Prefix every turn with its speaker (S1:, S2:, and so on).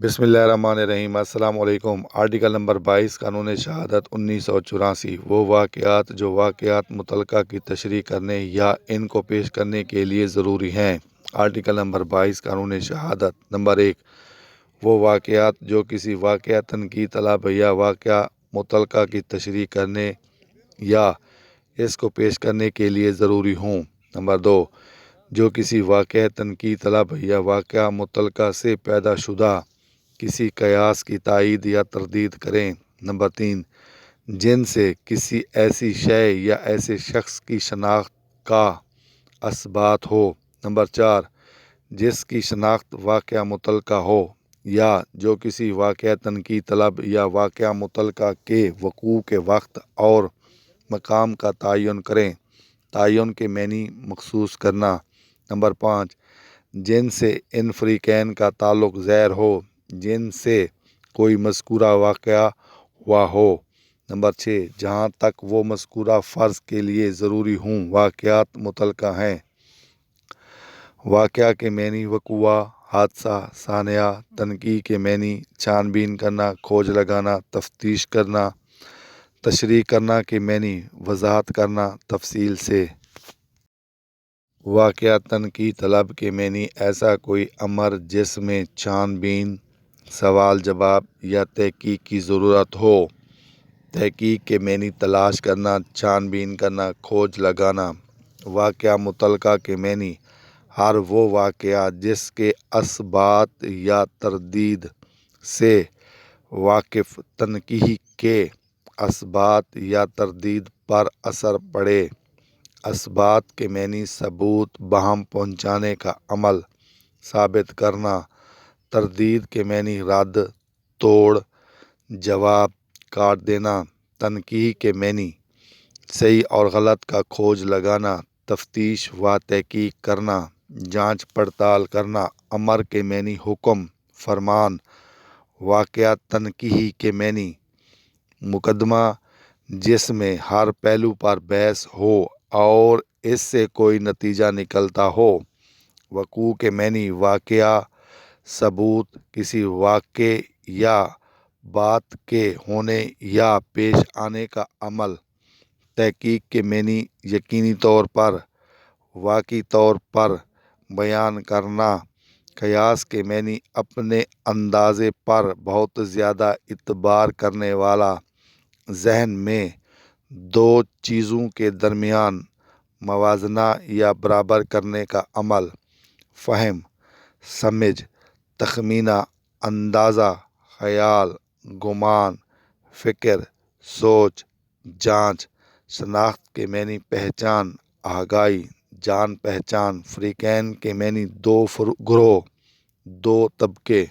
S1: بسم اللہ الرحمن الرحیم۔ السلام علیکم۔ آرٹیکل نمبر 22 قانون شہادت 1984۔ وہ واقعات جو واقعات متعلقہ کی تشریح کرنے یا ان کو پیش کرنے کے لیے ضروری ہیں۔ آرٹیکل نمبر 22 قانون شہادت۔ نمبر 1، وہ واقعات جو کسی واقعہ تنقید طلب یا واقعہ متعلقہ کی تشریح کرنے یا اس کو پیش کرنے کے لیے ضروری ہوں۔ نمبر 2، جو کسی واقعہ تنقید طلب یا واقعہ متعلقہ سے پیدا شدہ کسی قیاس کی تائید یا تردید کریں۔ نمبر 3، جن سے کسی ایسی شے یا ایسے شخص کی شناخت کا اثبات ہو۔ نمبر 4، جس کی شناخت واقعہ متعلقہ ہو، یا جو کسی واقعہ تنقید طلب یا واقعہ متعلقہ کے وقوع کے وقت اور مقام کا تعین کریں۔ تعین کے معنی مخصوص کرنا۔ نمبر 5، جن سے ان فریقین کا تعلق ظاہر ہو جن سے کوئی مذکورہ واقعہ ہوا ہو۔ نمبر 6، جہاں تک وہ مذکورہ فرض کے لیے ضروری ہوں واقعات متعلقہ ہیں۔ واقعہ کے معنی وقوع، حادثہ، سانحہ۔ تنقید کے معنی چھان بین کرنا، کھوج لگانا، تفتیش کرنا۔ تشریح کرنا کے معنی وضاحت کرنا تفصیل سے۔ واقعہ تنقید طلب کے معنی ایسا کوئی امر جس میں چھان بین، سوال جواب یا تحقیق کی ضرورت ہو۔ تحقیق کے معنی تلاش کرنا، چھان بین کرنا، کھوج لگانا۔ واقعہ متعلقہ کے معنی ہر وہ واقعہ جس کے اثبات یا تردید سے واقف تنقید کے اثبات یا تردید پر اثر پڑے۔ اثبات کے معنی ثبوت بہم پہنچانے کا عمل، ثابت کرنا۔ تردید کے معنی رد، توڑ، جواب، کاٹ دینا۔ تنقید کے معنی صحیح اور غلط کا کھوج لگانا، تفتیش و تحقیق کرنا، جانچ پڑتال کرنا۔ امر کے معنی حکم، فرمان۔ واقعہ تنقید کے معنی مقدمہ جس میں ہر پہلو پر بحث ہو اور اس سے کوئی نتیجہ نکلتا ہو۔ وقوع کے معنی واقعہ، ثبوت، کسی واقعے یا بات کے ہونے یا پیش آنے کا عمل۔ تحقیق کے معنی یقینی طور پر، واقعی طور پر بیان کرنا۔ قیاس کے معنی اپنے اندازے پر بہت زیادہ اعتبار کرنے والا، ذہن میں دو چیزوں کے درمیان موازنہ یا برابر کرنے کا عمل۔ فہم، سمجھ، تخمینہ، اندازہ، خیال، گمان، فکر، سوچ، جانچ۔ شناخت کے معنی پہچان، آگاہی، جان پہچان۔ فریقین کے معنی دو گروہ، دو طبقے۔